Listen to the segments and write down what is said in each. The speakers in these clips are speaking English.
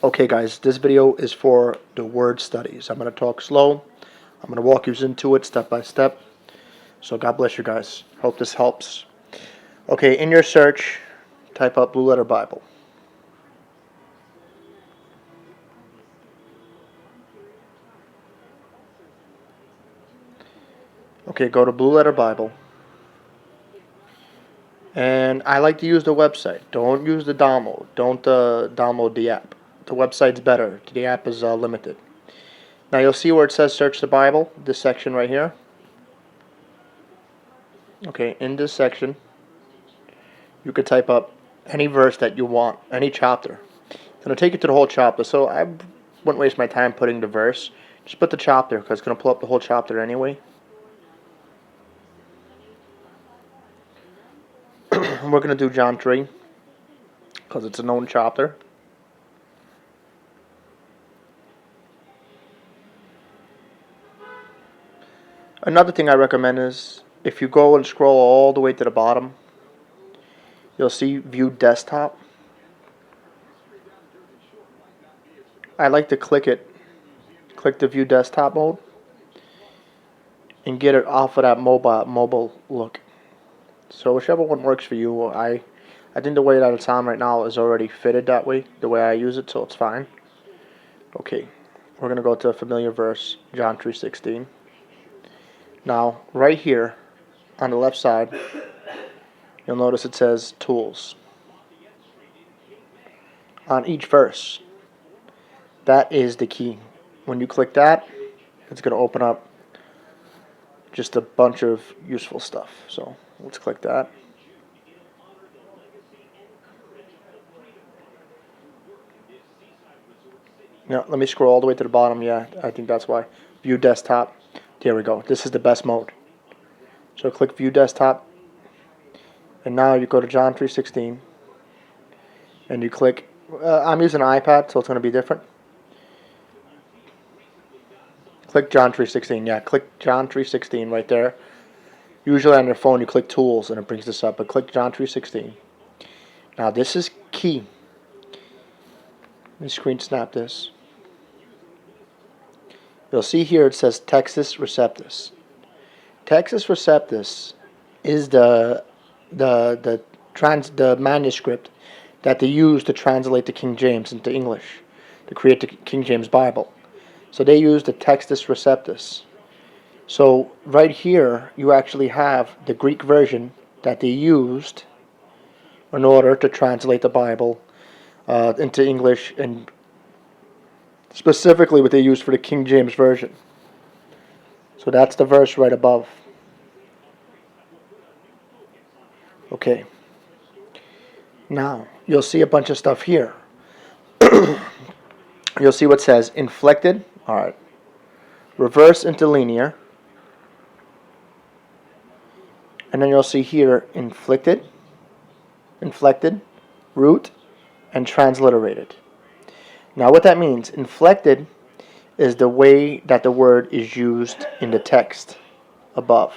Okay guys, this video is for the word studies. I'm going to talk slow. I'm going to walk you into it step by step. So God bless you guys. Hope this helps. Okay, in your search, type up Blue Letter Bible. Okay, go to Blue Letter Bible. And I like to use the website. Don't use the download. Don't download the app. The website's better. The app is limited. Now you'll see where it says search the Bible, this section right here. Okay, in this section, you could type up any verse that you want, any chapter. It's going to take you to the whole chapter, so I wouldn't waste my time putting the verse. Just put the chapter, because it's going to pull up the whole chapter anyway. We're going to do John 3, because it's a known chapter. Another thing I recommend is, if you go and scroll all the way to the bottom, you'll see View Desktop. I like to click the View Desktop mode, and get it off of that mobile look. So whichever one works for you. I think the way that it's on right now is already fitted that way, the way I use it, so it's fine. Okay, we're going to go to a familiar verse, John 3:16. Now, right here on the left side, you'll notice it says Tools. On each verse, that is the key. When you click that, it's going to open up just a bunch of useful stuff. So let's click that. Now, let me scroll all the way to the bottom. Yeah, I think that's why. View Desktop. There we go. This is the best mode. So click View Desktop. And now you go to John 3:16. And you click. I'm using an iPad, so it's going to be different. Click John 3:16. Yeah, click John 3:16 right there. Usually on your phone you click Tools and it brings this up, but click John 3:16. Now this is key. Let me screen snap this. You'll see here it says Textus Receptus. Textus Receptus is the manuscript that they use to translate the King James into English, to create the King James Bible. So they use the Textus Receptus. So right here you actually have the Greek version that they used in order to translate the Bible into English, and specifically what they used for the King James Version. So that's the verse right above. Okay. Now, you'll see a bunch of stuff here. You'll see what says inflected. Alright. Reverse interlinear. And then you'll see here inflected, root, and transliterated. Now what that means, inflected is the way that the word is used in the text above.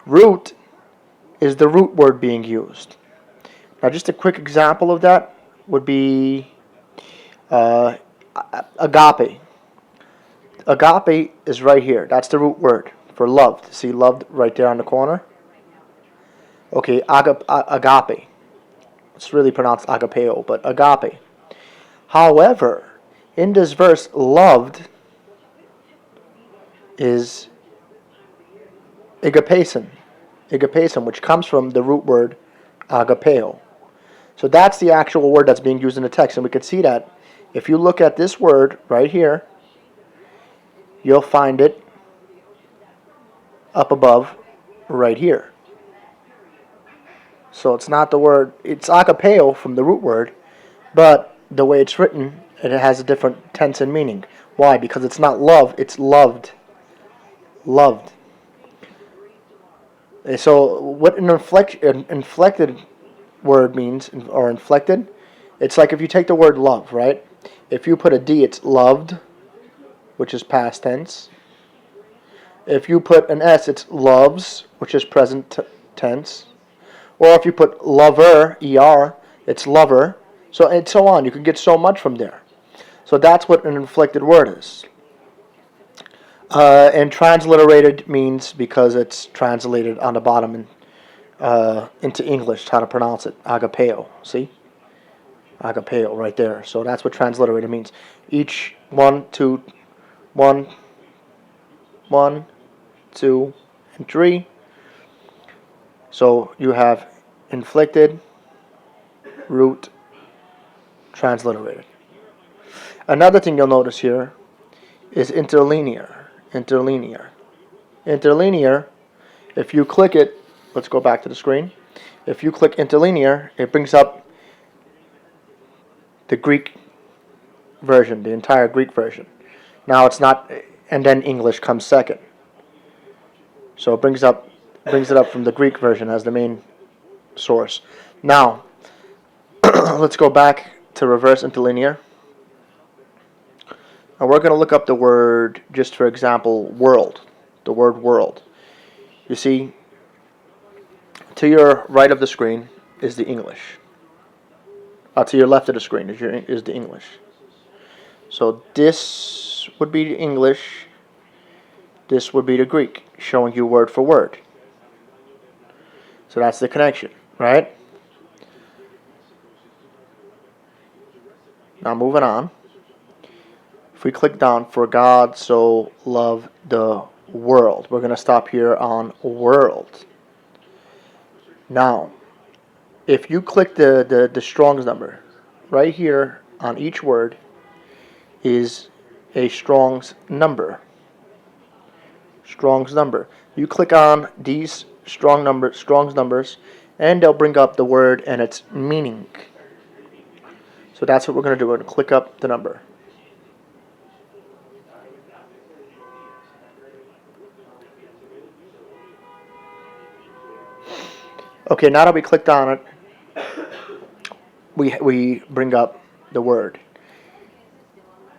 Root is the root word being used. Now just a quick example of that would be agape. Agape is right here. That's the root word for loved. See loved right there on the corner? Okay, agape. It's really pronounced agapeo, but agape. However, in this verse, loved is agapesin, which comes from the root word agapeo. So that's the actual word that's being used in the text, and we can see that if you look at this word right here, you'll find it up above right here. So it's not the word, it's agapeo from the root word, but the way it's written, it has a different tense and meaning. Why? Because it's not love, it's loved. Loved. And so what an inflected word means, or inflected, it's like if you take the word love, right? If you put a D, it's loved, which is past tense. If you put an S, it's loves, which is present tense. Or if you put lover, ER, it's lover, So and so on. You can get so much from there. So that's what an inflected word is. And transliterated means because it's translated on the bottom into English, how to pronounce it. Agapeo. See? Agapeo right there. So that's what transliterated means. Each 1, 2, 1, 1, 2, and 3. So you have inflected, root, transliterated. Another thing you'll notice here is interlinear. Interlinear. Interlinear, if you click it, let's go back to the screen. If you click interlinear, it brings up the Greek version, the entire Greek version. Now it's not, and then English comes second. So it brings it up from the Greek version as the main source. Now, let's go back to reverse interlinear. And we're going to look up the word, just for example, world. The word world. You see, to your right of the screen is the English. To your left of the screen is the English. So this would be the English. This would be the Greek, showing you word for word. So that's the connection, right? Now moving on. If we click down, for God so loved the world. We're going to stop here on world. Now, if you click the Strong's number, right here on each word is a Strong's number. Strong's number. You click on these Strong's numbers, and they'll bring up the word and its meaning. So that's what we're going to do. We're going to click up the number. Okay, now that we clicked on it, we bring up the word.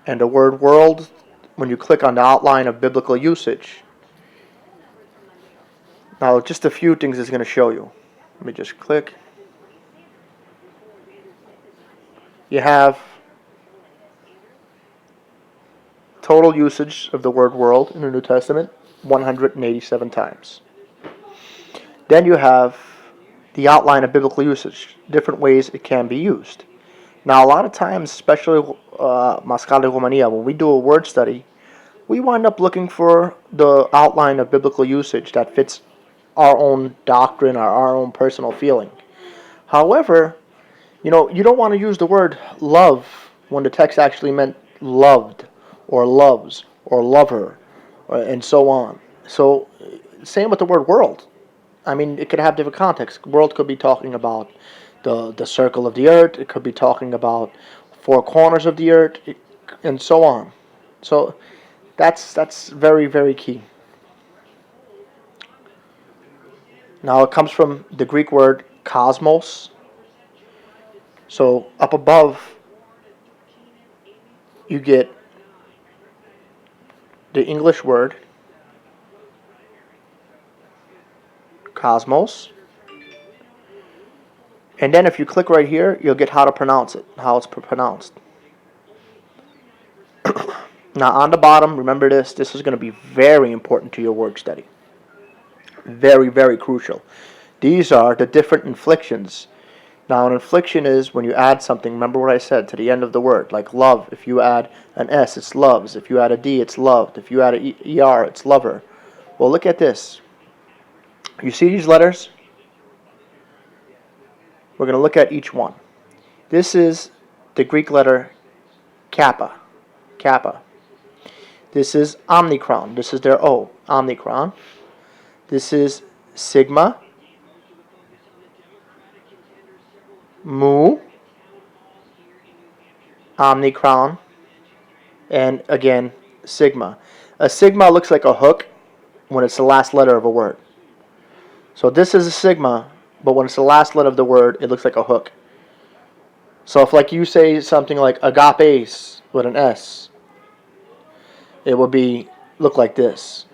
And the word world, when you click on the outline of biblical usage, now just a few things it's going to show you. Let me just click. You have total usage of the word world in the New Testament, 187 times. Then you have the outline of biblical usage, different ways it can be used. Now, a lot of times, especially Mascale Romania, when we do a word study, we wind up looking for the outline of biblical usage that fits our own doctrine or our own personal feeling. However, you don't want to use the word love when the text actually meant loved or loves or lover and so on. So, same with the word world. I mean, it could have different contexts. World could be talking about the circle of the earth. It could be talking about four corners of the earth, and so on. So that's very, very key. Now it comes from the Greek word cosmos. So up above, you get the English word cosmos. And then if you click right here, you'll get how to pronounce it, how it's pronounced. Now on the bottom, remember this is going to be very important to your word study. Very, very crucial. These are the different inflections. Now an inflection is when you add something, remember what I said, to the end of the word, like love. If you add an S, it's loves. If you add a D, it's loved. If you add an ER, it's lover. Well, look at this. You see these letters? We're going to look at each one. This is the Greek letter kappa. Kappa. This is omnicron. This is their O. Omnicron. This is sigma. Mu. Omnicron. And again, sigma. A sigma looks like a hook when it's the last letter of a word. So this is a sigma, but when it's the last letter of the word, it looks like a hook. So if like you say something like agapes with an S, it will look like this.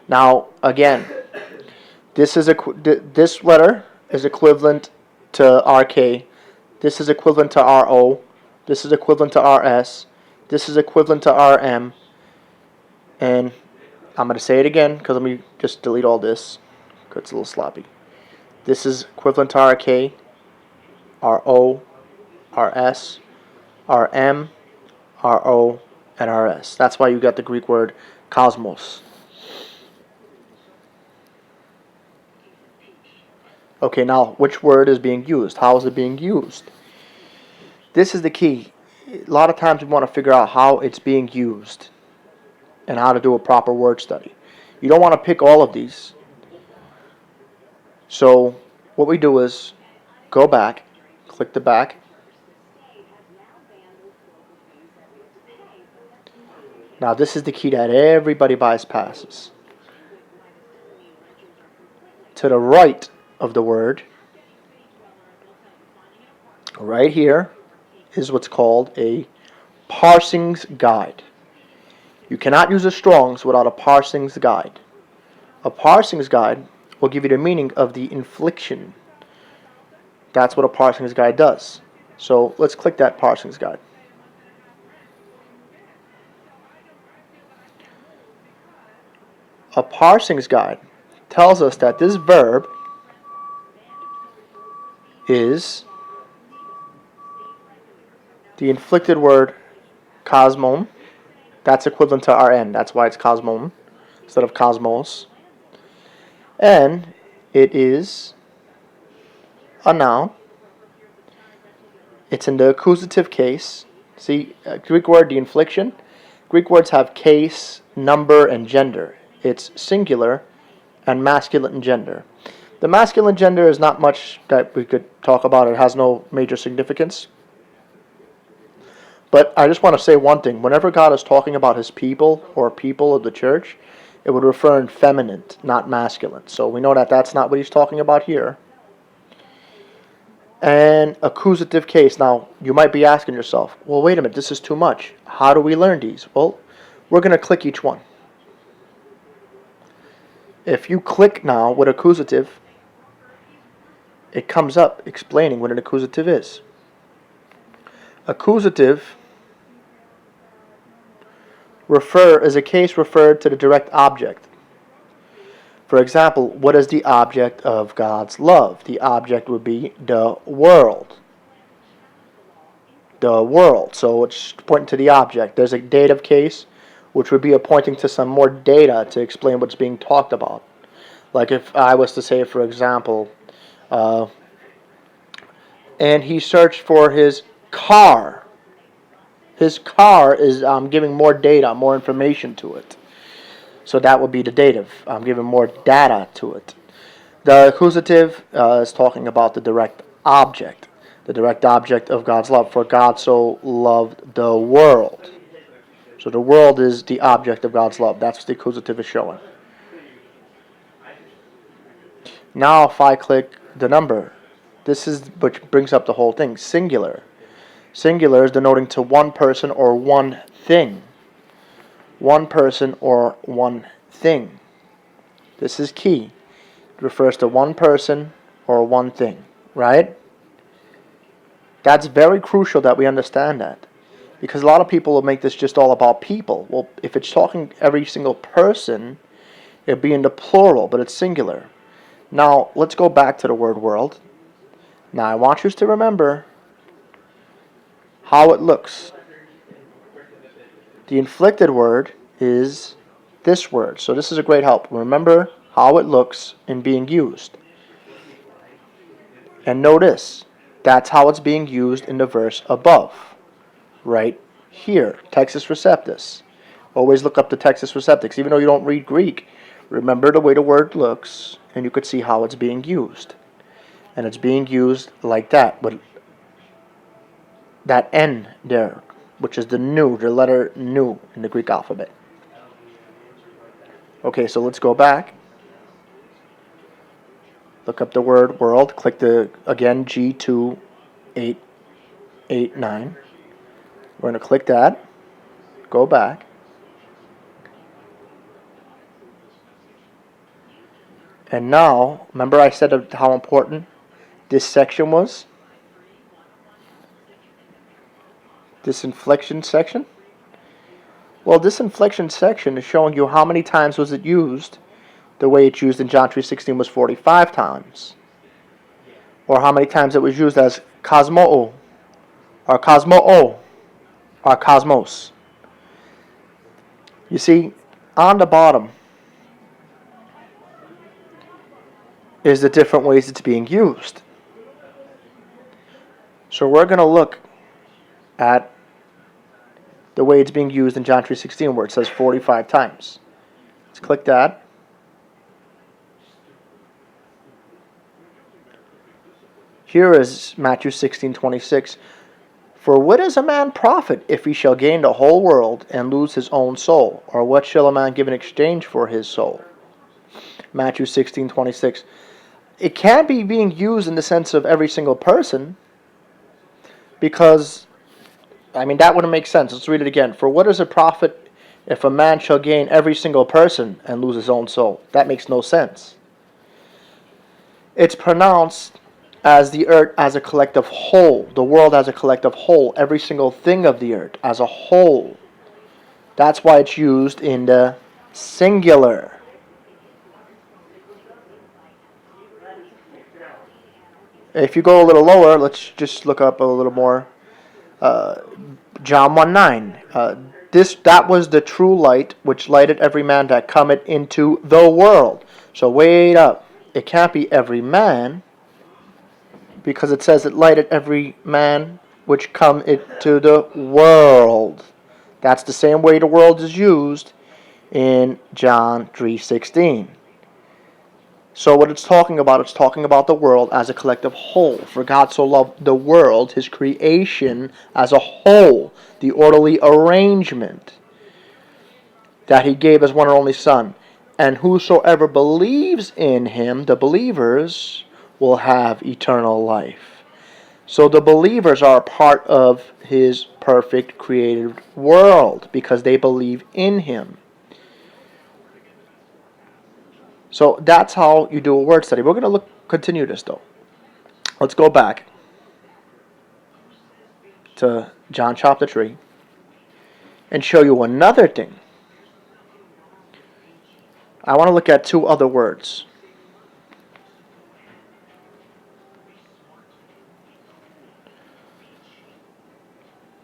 Now again, this letter is equivalent to RK This is equivalent to RO. This is equivalent to RS. This is equivalent to RM. And I'm going to say it again because let me just delete all this because it's a little sloppy. This is equivalent to RK, RO, RS, RM, RO, and RS. That's why you got the Greek word cosmos. Okay, now which word is being used? How is it being used? This is the key. A lot of times we want to figure out how it's being used and how to do a proper word study. You don't want to pick all of these. So what we do is go back, click the back. Now this is the key that everybody bypasses. To the right of the word, right here, is what's called a parsing's guide. You cannot use a Strong's without a parsing's guide. A parsing's guide will give you the meaning of the inflection. That's what a parsing's guide does. So let's click that parsing's guide. A parsing's guide tells us that this verb is the inflected word cosmon. That's equivalent to RN. That's why it's cosmon instead of cosmos. And it is a noun. It's in the accusative case. See, Greek word, the inflection. Greek words have case, number, and gender. It's singular and masculine gender. The masculine gender is not much that we could talk about. It has no major significance. But I just want to say one thing. Whenever God is talking about his people or people of the church, it would refer in feminine, not masculine. So we know that that's not what he's talking about here. And accusative case. Now, you might be asking yourself, well, wait a minute, this is too much. How do we learn these? Well, we're going to click each one. If you click now with accusative, it comes up explaining what an accusative is. Accusative is a case referred to the direct object. For example, what is the object of God's love? The object would be the world. The world. So it's pointing to the object. There's a dative case, which would be pointing to some more data to explain what's being talked about. Like if I was to say, for example, and he searched for his car. His car is giving more data, more information to it. So that would be the dative. I'm giving more data to it. The accusative is talking about the direct object. The direct object of God's love. For God so loved the world. So the world is the object of God's love. That's what the accusative is showing. Now if I click the number, this is which brings up the whole thing. Singular. Singular is denoting to one person or one thing. One person or one thing. This is key. It refers to one person or one thing, right? That's very crucial that we understand that. Because a lot of people will make this just all about people. Well, if it's talking every single person, it'd be in the plural, but it's singular. Now, let's go back to the word world. Now, I want you to remember how it looks. The inflected word is this word. So this is a great help. Remember how it looks in being used. And notice, that's how it's being used in the verse above. Right here, Textus Receptus. Always look up the Textus Receptus. Even though you don't read Greek, remember the way the word looks, and you could see how it's being used. And it's being used like that, with that N there, which is the letter nu in the Greek alphabet. Okay, so let's go back. Look up the word world. Click again, G2889. We're going to click that. Go back. And now, remember I said how important this section was? This inflection section? Well, this inflection section is showing you how many times was it used. The way it's used in John 3:16 was 45 times. Or how many times it was used as cosmoo, or cosmoo, or cosmos. You see, on the bottom is the different ways it's being used. So we're going to look at the way it's being used in John 3:16 where it says 45 times. Let's click that. Here is Matthew 16:26. For what is a man profit if he shall gain the whole world and lose his own soul? Or what shall a man give in exchange for his soul? Matthew 16:26. It can't be being used in the sense of every single person because, that wouldn't make sense. Let's read it again. For what is a profit if a man shall gain every single person and lose his own soul? That makes no sense. It's pronounced as the earth as a collective whole, the world as a collective whole, every single thing of the earth as a whole. That's why it's used in the singular. If you go a little lower, let's just look up a little more. John 1:9. That was the true light which lighted every man that cometh into the world. So wait up. It can't be every man, because it says it lighted every man which come into the world. That's the same way the world is used in John 3:16. So what it's talking about the world as a collective whole. For God so loved the world, his creation as a whole, the orderly arrangement, that he gave his one and only Son. And whosoever believes in him, the believers, will have eternal life. So the believers are a part of his perfect created world because they believe in him. So that's how you do a word study. We're going to continue this though. Let's go back to John chapter 3 and show you another thing. I want to look at two other words.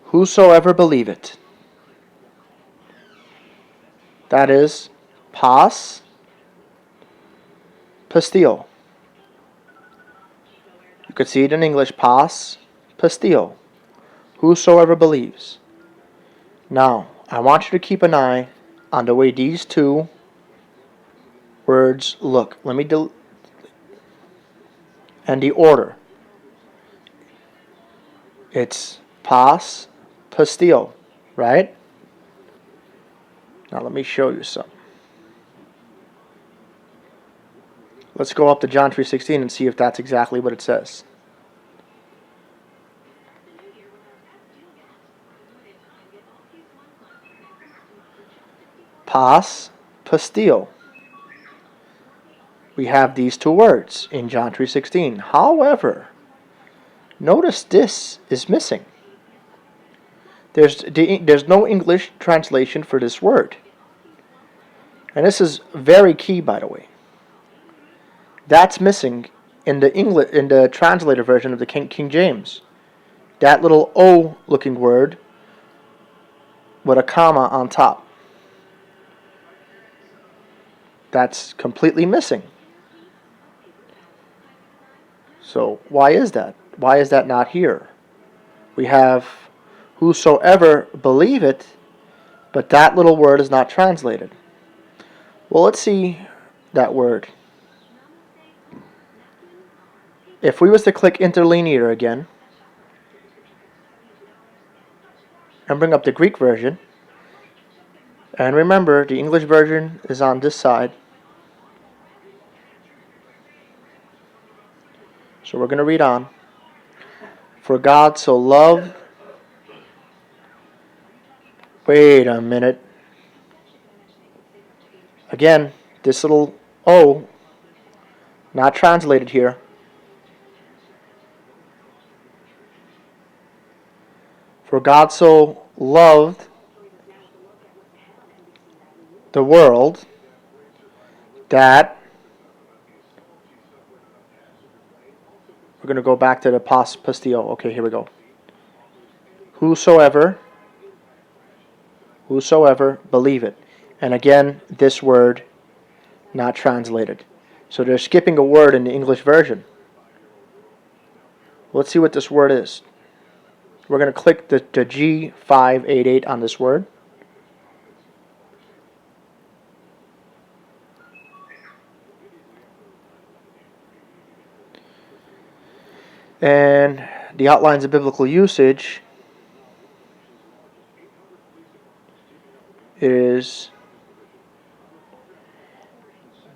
Whosoever believeth. That is pas pistio. You could see it in English, pas pistio. Whosoever believes. Now, I want you to keep an eye on the way these two words look. And the order. It's pas pistio, right? Now let me show you something. Let's go up to John 3:16 and see if that's exactly what it says. Pas pistio. We have these two words in John 3:16. However, notice this is missing. There's no English translation for this word. And this is very key, by the way. That's missing in the translator version of the King James. That little O looking word with a comma on top. That's completely missing. So why is that? Why is that not here? We have whosoever believeth, but that little word is not translated. Well, let's see that word. If we was to click interlinear again and bring up the Greek version, and remember the English version is on this side, so we're going to read on. For God so loved. Wait a minute. Again, this little O, not translated here. For God so loved the world that, we're going to go back to the pastio. Okay, here we go. Whosoever believe it. And again, this word not translated. So they're skipping a word in the English version. Let's see what this word is. We're going to click the G588 on this word. And the outlines of biblical usage is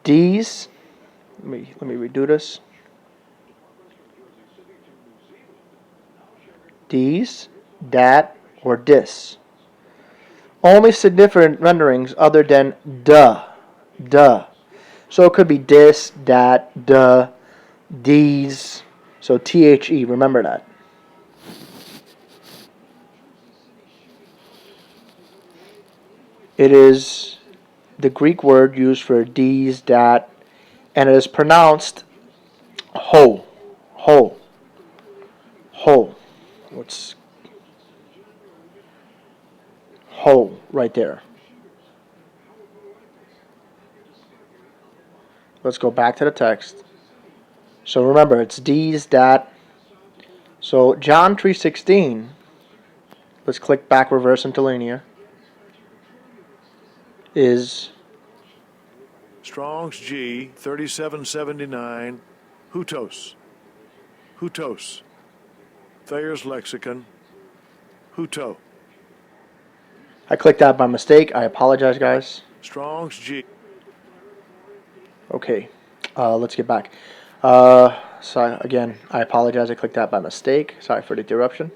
these. Let me redo this. These, that, or this. Only significant renderings other than duh. So it could be this, that, duh, these. So THE, remember that. It is the Greek word used for these, that, and it is pronounced ho. What's ho right there? Let's go back to the text. So remember, it's these, that. So John 3:16. Let's click back, reverse interlinear. Is Strong's G 3779. Hutos. Thayer's Lexicon. Huto. I clicked that by mistake. I apologize, guys. Strong's G. Okay, let's get back. So again, I apologize. I clicked that by mistake. Sorry for the interruption.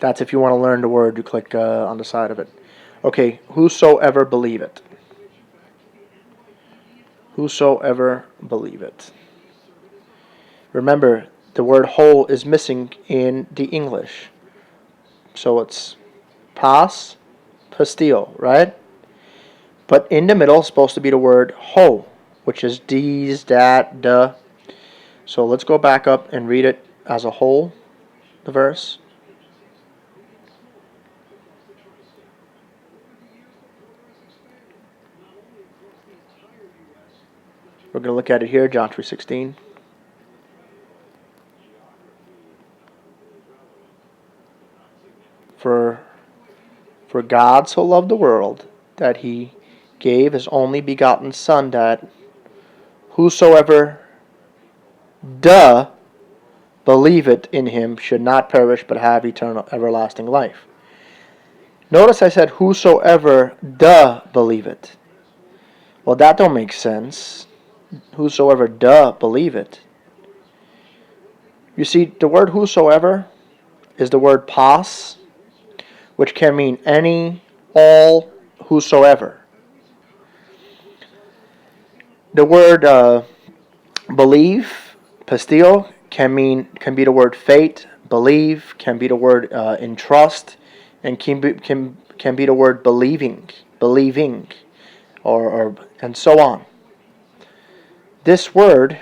That's if you want to learn the word, you click on the side of it. Okay, whosoever believe it. Whosoever believe it. Remember, the word whole is missing in the English. So it's pastio, right? But in the middle is supposed to be the word ho, which is these, that, the. So let's go back up and read it as a whole, the verse. We're going to look at it here, John 3:16. For God so loved the world that he gave his only begotten Son, that whosoever believeth in him should not perish but have eternal everlasting life. Notice I said whosoever believeth. Well, that don't make sense. Whosoever believeth. You see, the word whosoever is the word pas, which can mean any, all, whosoever. The word believe, pastio, can be the word faith. Believe can be the word entrust, and can be the word believing, or and so on. This word,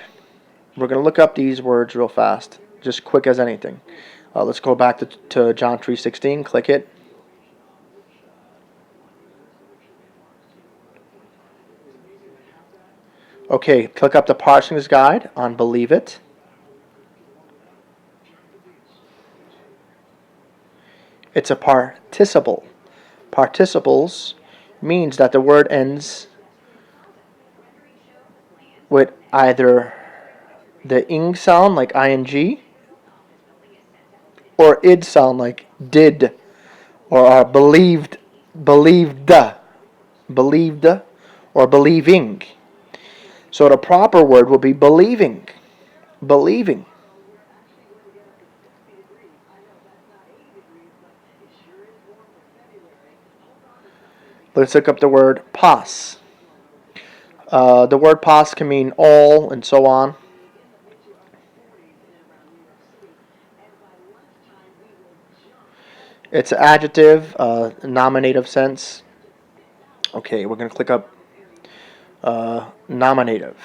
we're going to look up these words real fast, just quick as anything. Let's go back to John 3:16. Click it. Okay, click up the Parsons Guide on Believe It. It's a participle. Participles means that the word ends with either the ing sound like ing or id sound like did, or believed or believing. So the proper word will be believing. Let's look up the word pas. The word pas can mean all and so on. It's an adjective, nominative sense. Okay, we're going to click up nominative.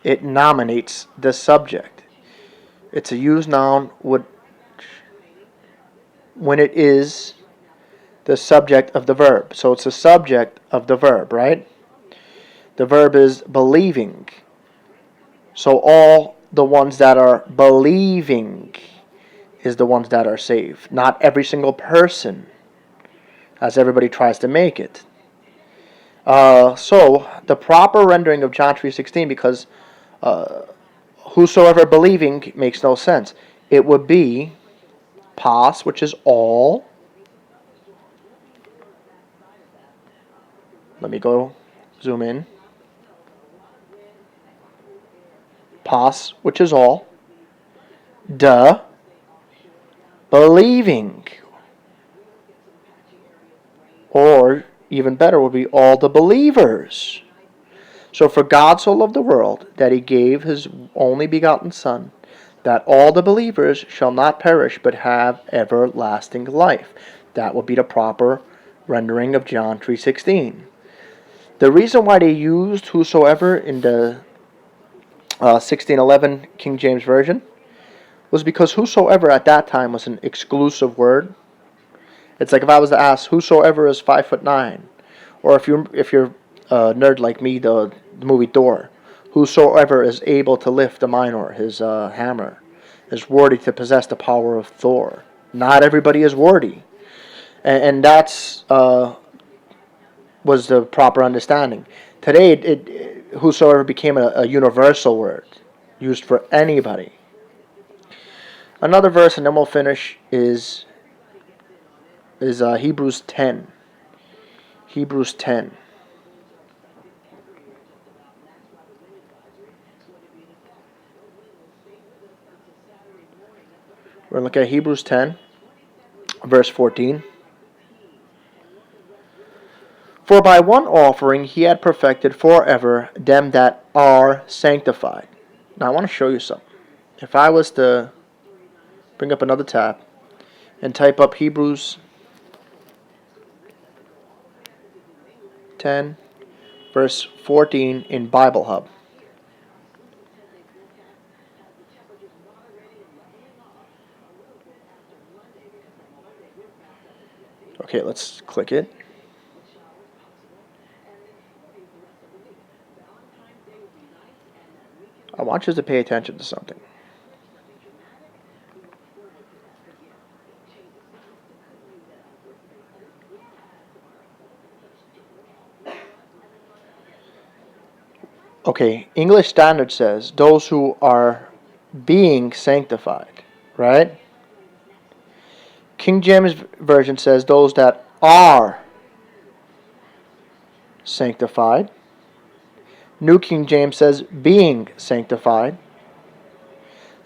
It nominates the subject. It's a used noun when it is the subject of the verb. So it's the subject of the verb, right? The verb is believing. So all the ones that are believing is the ones that are saved. Not every single person, as everybody tries to make it. So the proper rendering of John 3:16, because whosoever believing makes no sense. It would be pas, which is all. Let me go zoom in. Pas, which is all. De, believing. Or, even better, would be all the believers. So for God so loved the world, that he gave his only begotten Son, that all the believers shall not perish, but have everlasting life. That would be the proper rendering of John 3:16. The reason why they used whosoever in the 1611 King James Version was because whosoever at that time was an exclusive word. It's like if I was to ask whosoever is 5'9", or if you're a nerd like me, the movie Thor, whosoever is able to lift the Mjolnir, his hammer, is worthy to possess the power of Thor. Not everybody is worthy, and that's was the proper understanding. Today, whosoever became a universal word, used for anybody. Another verse, and then we'll finish, is Hebrews 10. Hebrews 10. We're going to look at Hebrews 10, verse 14. For by one offering he had perfected forever them that are sanctified. Now I want to show you something. If I was to bring up another tab and type up Hebrews 10, verse 14 in Bible Hub. Okay, let's click it. I want you to pay attention to something. Okay, English Standard says those who are being sanctified, right? King James Version says those that are sanctified. New King James says being sanctified.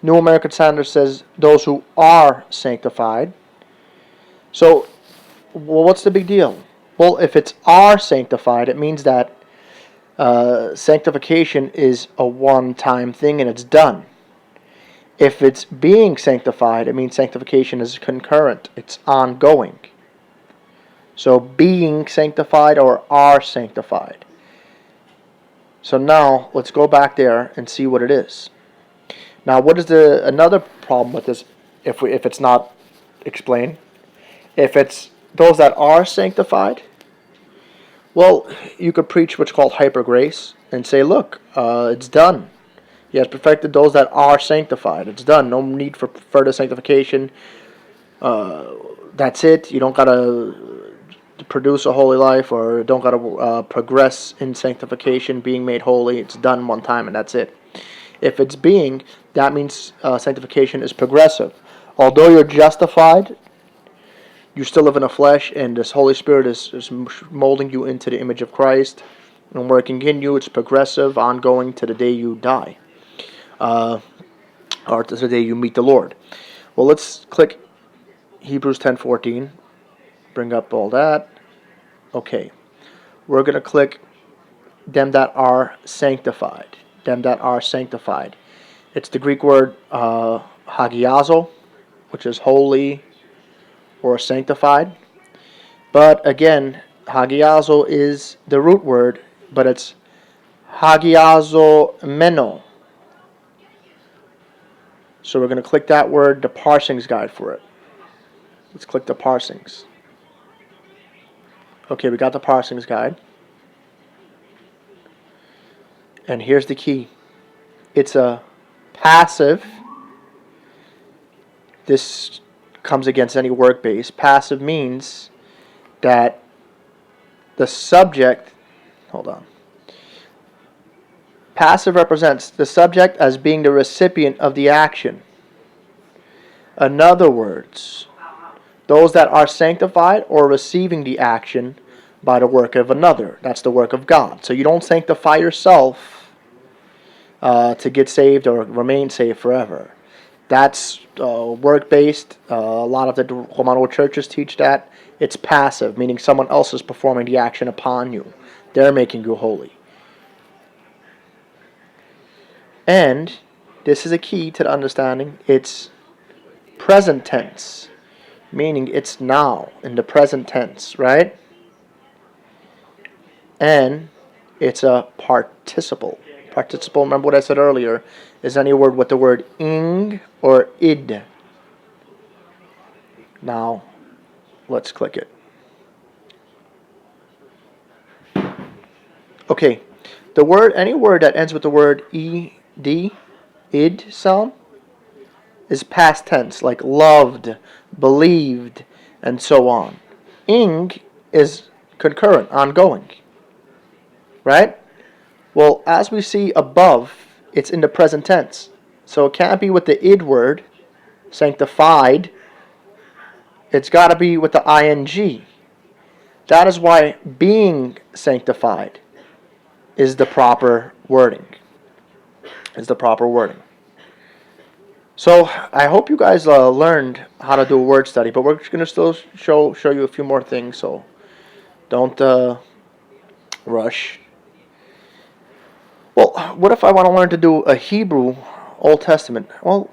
New American Standard says those who are sanctified. So, well, what's the big deal? Well, if it's are sanctified, it means that sanctification is a one-time thing and it's done. If it's being sanctified, it means sanctification is concurrent. It's ongoing. So being sanctified or are sanctified. So now let's go back there and see what it is. Now, what is another problem with this? If it's not explained, if it's those that are sanctified, well, you could preach what's called hyper grace and say, look, it's done. He has perfected those that are sanctified. It's done. No need for further sanctification. That's it. You don't gotta produce a holy life, or don't gotta progress in sanctification, being made holy. It's done one time, and that's it. If it's being, that means sanctification is progressive. Although you're justified, you still live in the flesh, and this Holy Spirit is molding you into the image of Christ and working in you. It's progressive, ongoing to the day you die. Or to the day you meet the Lord. Well, let's click Hebrews 10:14. Bring up all that. Okay. We're going to click them that are sanctified. Them that are sanctified. It's the Greek word hagiazo, which is holy, or sanctified. But again, hagiazo is the root word, but it's hagiazo meno. So we're going to click that word, the parsings guide for it. Let's click the parsings. Okay, we got the parsings guide. And here's the key. It's a passive. This comes against any work base. Passive means that the subject, hold on. Passive represents the subject as being the recipient of the action. In other words, those that are sanctified or receiving the action by the work of another. That's the work of God. So you don't sanctify yourself to get saved or remain saved forever. That's work-based. A lot of the Romano churches teach that. It's passive, meaning someone else is performing the action upon you. They're making you holy. And this is a key to the understanding. It's present tense, meaning it's now in the present tense, right? And it's a participle. Participle, remember what I said earlier, is any word with the word ing or id. Now, let's click it. Okay, the word, any word that ends with the word ed, id sound, is past tense, like loved, believed, and so on. Ing is concurrent, ongoing. Right? Well, as we see above, it's in the present tense. So it can't be with the id word, sanctified. It's got to be with the ing. That is why being sanctified is the proper wording. So I hope you guys learned how to do a word study, but we're just going to still show you a few more things, so don't rush. Well, what if I want to learn to do a Hebrew Old Testament? Well,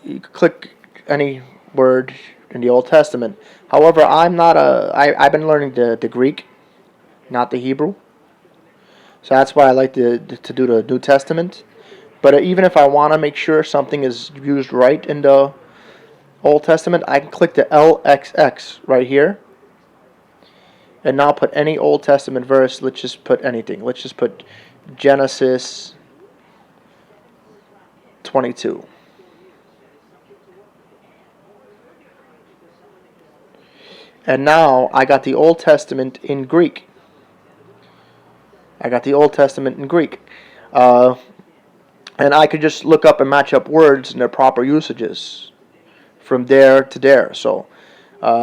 you could click any word in the Old Testament. However, I've been learning the Greek, not the Hebrew. So that's why I like to do the New Testament. But even if I want to make sure something is used right in the Old Testament, I can click the LXX right here. And now put any Old Testament verse. Let's just put anything. Let's just put Genesis 22. And now I got the Old Testament in Greek. And I could just look up and match up words and their proper usages from there to there. So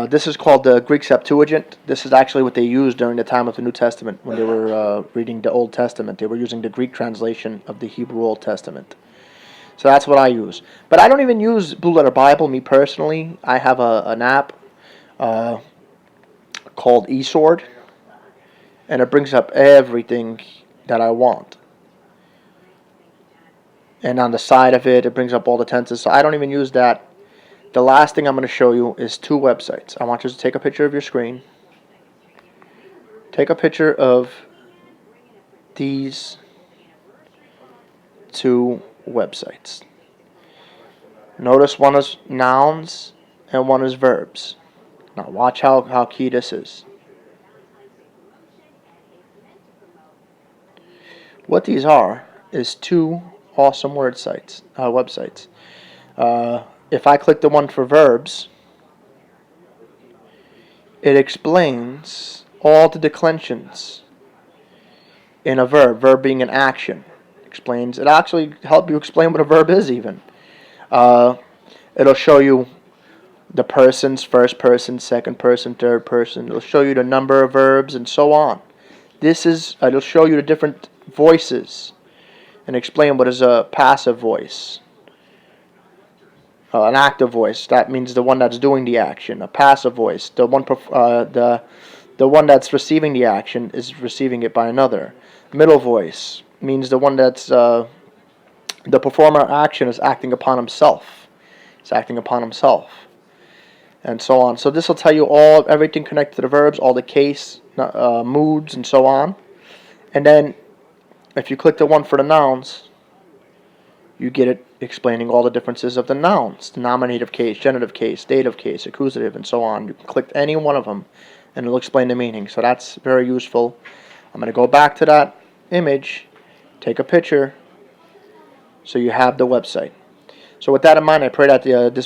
this is called the Greek Septuagint. This is actually what they used during the time of the New Testament when they were reading the Old Testament. They were using the Greek translation of the Hebrew Old Testament. So that's what I use. But I don't even use Blue Letter Bible, me personally. I have an app called eSword, and it brings up everything that I want. And on the side of it, it brings up all the tenses. So I don't even use that. The last thing I'm going to show you is two websites. I want you to take a picture of your screen. Take a picture of these two websites. Notice one is nouns and one is verbs. Now watch how key this is. What these are is two awesome websites. If I click the one for verbs, it explains all the declensions in a verb being an action. It actually helps you explain what a verb is even. It'll show you the persons, first person, second person, third person. It'll show you the number of verbs and so on. It'll show you the different voices and explain what is a passive voice. An active voice, that means the one that's doing the action. A passive voice, the one that's receiving the action is receiving it by another. Middle voice means the one that's the performer action is acting upon himself. It's acting upon himself. and so on. So this will tell you everything connected to the verbs, all the case, moods, and so on. And then if you click the one for the nouns, you get it explaining all the differences of the nouns: the nominative case, genitive case, dative case, accusative, and so on. You can click any one of them, and it'll explain the meaning. So that's very useful. I'm going to go back to that image, take a picture, so you have the website. So with that in mind, I pray that this